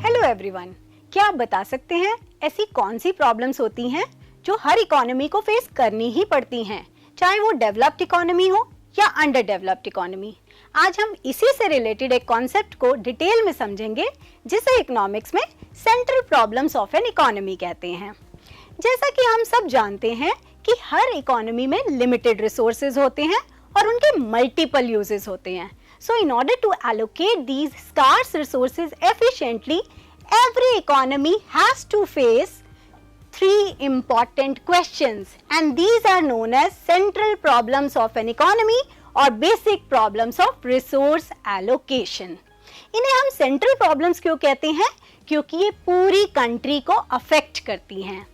Hello everyone, क्या आप बता सकते हैं ऐसी कौन सी प्रॉब्लम्स होती हैं जो हर इकोनॉमी को फेस करनी ही पड़ती हैं, चाहे वो डेवलप्ड इकोनॉमी हो या अंडर डेवलप्ड इकोनॉमी। आज हम इसी से रिलेटेड एक कॉन्सेप्ट को डिटेल में समझेंगे जिसे इकोनॉमिक्स में central problems of an economy कहते हैं। जैसा कि हम सब जानते हैं कि हर इकोनॉमी में लिमिटेड रिसोर्सेज होते हैं और उनके मल्टीपल यूजेस होते हैं। So in order to allocate these scarce resources efficiently, every economy has to face three important questions, and these are known as central problems of an economy or basic problems of resource allocation. इन्हें हम central problems क्यों कहते हैं? क्योंकि ये पूरी country को affect करती हैं।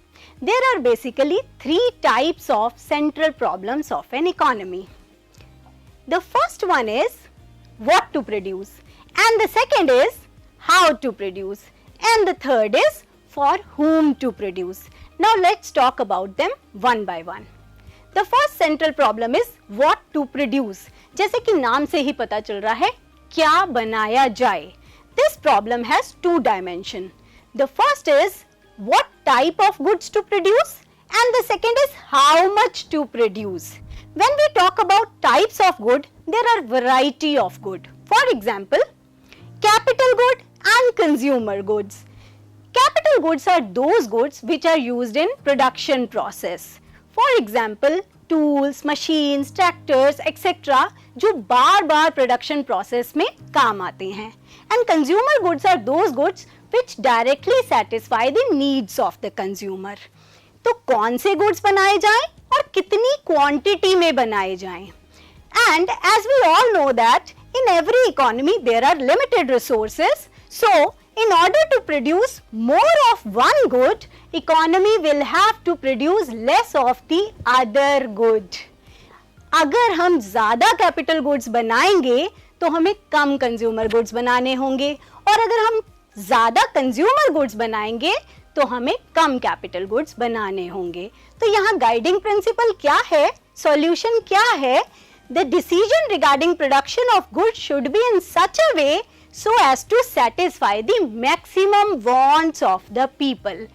There are basically three types of central problems of an economy. The first one is what to produce, and the second is how to produce, and the third is for whom to produce. Now let's talk about them one by one. The first central problem is what to produce. जैसे कि नाम से ही पता चल रहा है क्या बनाया जाए। This problem has two dimensions. The first is what type of goods to produce, and the second is how much to produce. When we talk about types of good, there are variety of good. For example, capital good and consumer goods. Capital goods are those goods which are used in production process. For example, tools, machines, tractors, etc. जो बार-बार production process में काम आते हैं. And consumer goods are those goods which directly satisfy the needs of the consumer. तो कौन से goods बनाए जाएं और कितनी क्वांटिटी में बनाए जाएं? And as we all know that in every economy there are limited resources, so in order to produce more of one good, economy will have to produce less of the other good. अगर हम ज़्यादा capital goods बनाएंगे तो हमें कम consumer goods बनाने होंगे, और अगर हम ज़्यादा कंज्यूमर गुड्स बनाएंगे तो हमें कम कैपिटल गुड्स बनाने होंगे। तो यहाँ गाइडिंग प्रिंसिपल क्या है, सॉल्यूशन क्या है? The decision regarding production of goods should be in such a way so as to satisfy the maximum wants of the people.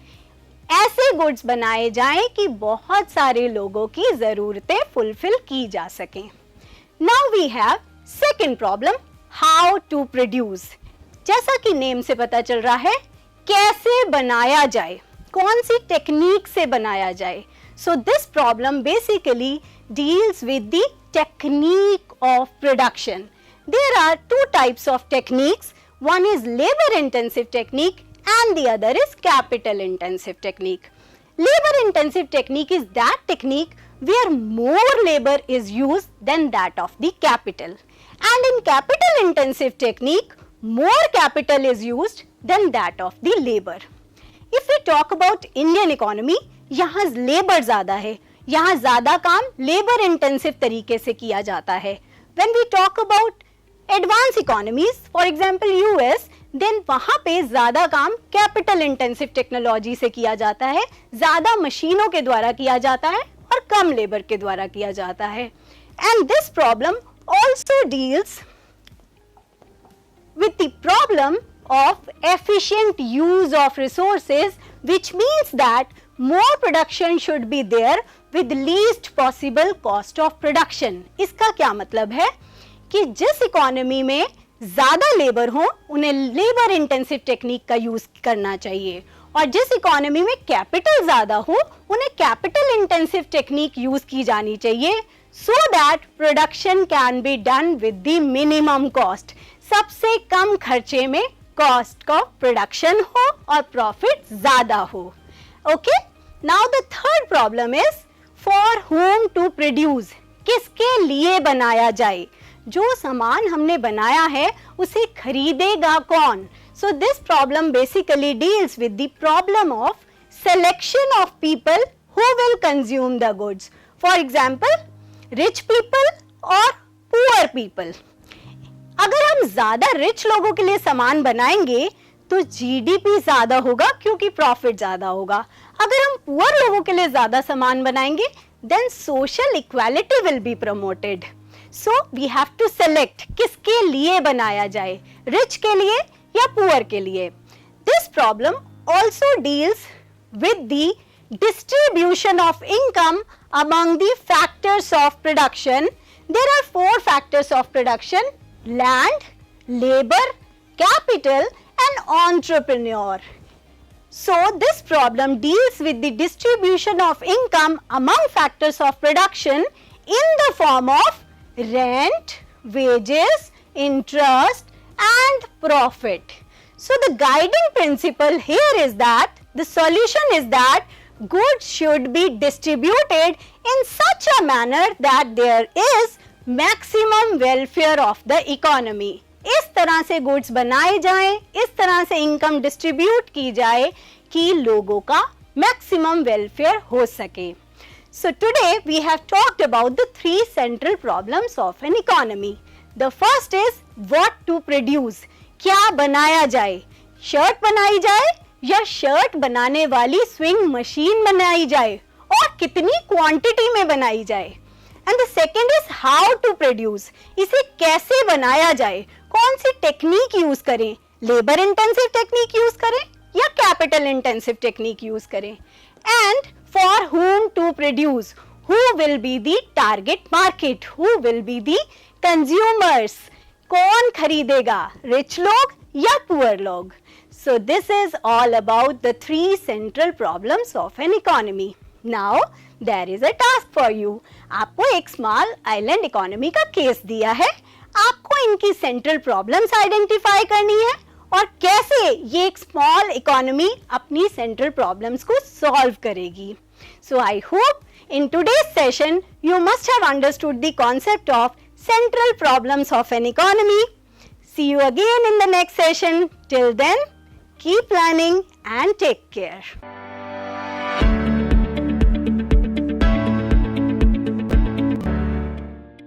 ऐसे गुड्स बनाए जाएं कि बहुत सारे लोगों की जरूरतें फुलफिल की जा सकें। Now we have second problem, how to produce. जैसा कि नेम से पता चल रहा है कैसे बनाया जाए, कौन सी टेक्निक से बनाया जाए। So this problem basically deals with the technique of production. There are two types of techniques, one is labour intensive technique and the other is capital intensive technique. Labor intensive technique is that technique where more labor is used than that of the capital, and in capital intensive technique more capital is used than that of the labor. If we talk about Indian economy, यहाँ labour ज़्यादा है, यहाँ ज़्यादा काम labour intensive तरीके से किया जाता है. When we talk about advanced economies, for example US, then वहाँ पे ज़्यादा काम कैपिटल इंटेंसिव टेक्नोलॉजी से किया जाता है, ज़्यादा मशीनों के द्वारा किया जाता है और कम लेबर के द्वारा किया जाता है. And this problem also deals with the problem of efficient use of resources, which means that more production should be there with least possible cost of production. इसका क्या मतलब है कि जिस इकोनॉमी में ज़्यादा लेबर हो उन्हें लेबर इंटेंसिव टेक्निक का यूज करना चाहिए, और जिस इकोनॉमी में कैपिटल ज़्यादा हो उन्हें कैपिटल इंटेंसिव टेक्निक यूज की जानी चाहिए, so that production can be done with the minimum cost. सबसे कम खर्चे में कॉस्ट का प्रोडक्शन हो और प्रॉफिट ज़्यादा हो. Okay, now the third problem is for whom to produce. किसके लिए बनाया जाए? जो सामान हमने बनाया है उसे खरीदेगा कौन? सो this problem basically deals with the problem of selection of people who will consume the goods. For example, rich people और पुअर पीपल. अगर हम ज्यादा रिच लोगों के लिए सामान बनाएंगे तो जीडीपी ज्यादा होगा क्योंकि प्रॉफिट ज्यादा होगा. अगर हम पुअर लोगों के लिए ज्यादा सामान बनाएंगे, then social equality will be promoted. So we have to select किसके लिए बनाया जाए, rich के लिए या poor के लिए. This problem also deals with the distribution of income among the factors of production. There are 4 factors of production: land, labor, capital and entrepreneur. So this problem deals with the distribution of income among factors of production in the form of rent, wages, interest and profit. So the guiding principle here is that the solution is that goods should be distributed in such a manner that there is maximum welfare of the economy. इस तरह से goods बनाए जाएं, इस तरह से income distribute की जाए कि लोगों का मैक्सिमम वेलफेयर हो सके. So today we have talked about the 3 central problems of an economy. The first is what to produce. क्या बनाया जाए? शर्ट बनाई जाए या शर्ट बनाने वाली स्विंग मशीन बनाई जाए और कितनी क्वांटिटी में बनाई जाए. And the second is how to produce. इसे कैसे बनाया जाए, कौन सी टेक्निक यूज करें, लेबर इंटेंसिव टेक्निक यूज करें या कैपिटल इंटेंसिव टेक्निक यूज करें. And for whom to produce, who will be the target market, who will be the consumers, कौन खरीदेगा, रिच लोग या पुअर लोग. So this is all about the 3 central problems of an economy. Now there is a task for you. आपको एक small island economy का case दिया है. आपको इनकी सेंट्रल प्रॉब्लम्स आइडेंटिफाई करनी है और कैसे ये एक स्मॉल इकोनॉमी अपनी सेंट्रल प्रॉब्लम्स को सॉल्व करेगी. So I hope in today's session you must have understood the concept of central problems of an economy. See you again in the next session. Till then, keep learning and take care.